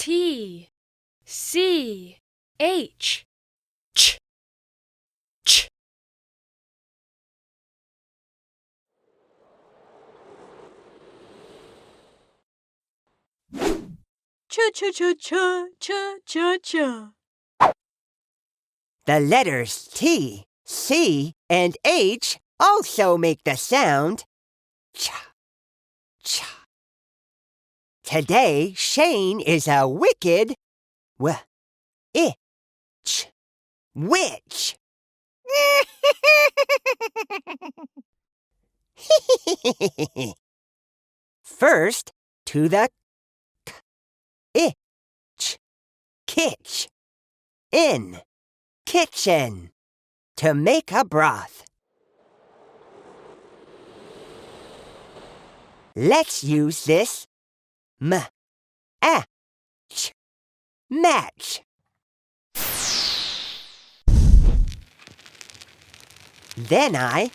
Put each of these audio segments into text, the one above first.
T, C, H, ch, ch. Cha-cha-cha-cha-cha-cha-cha. The letters T, C, and H also make the sound cha, cha. Today, Shane is a wicked itch witch. First, to the itch, kitch, in, kitchen, to make a broth. Let's use this match. Then I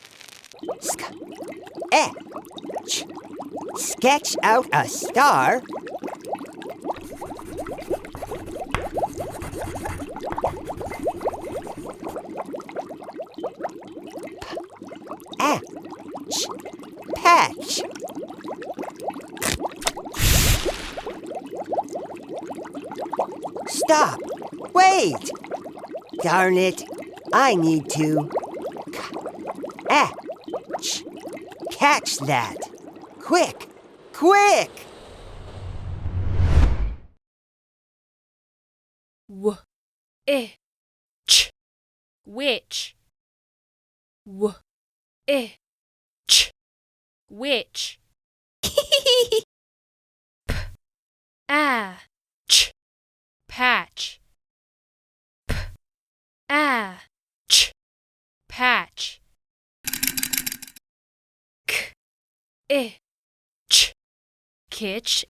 sketch out a star patch. Stop! Wait! Darn it! I need to catch that! Quick! Quick! W-I-T-C-H, witch. W-I-T-C-H, witch. P-A-T-C-H, patch. P-A-T-C-H, patch. K-I-T-C-H, kitchen,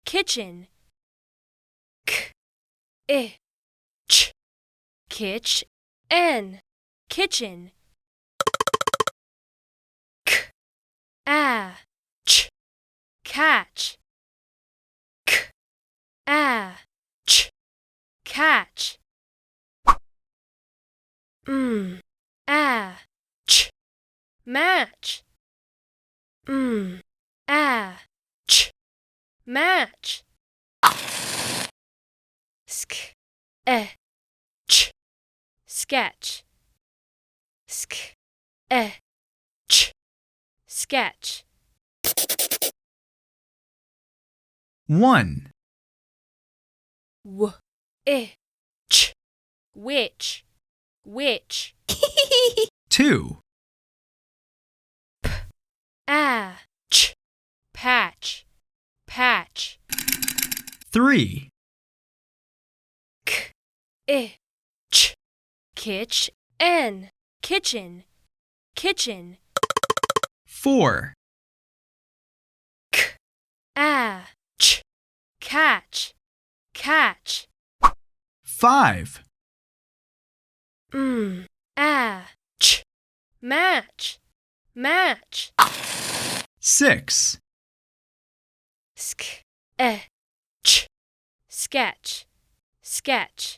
kitchen. K-I-T-C-H, kitchen. K-A-Ch, catch. K-A-Ch, catch. M-A-Ch, match. M-A-Ch, match. Sk-E-Ch, sketch. Sk-E-Ch, sketch. 1, W-I-T-C-H, witch, witch. 2, P-A-T-C-H, patch, patch. 3, K-I-T-C-H, kitchen, kitchen, kitchen. 4, K-A-Ch, catch, catch. 5, M-A-Ch, match, match. 6, Sk-E-Ch, sketch, sketch.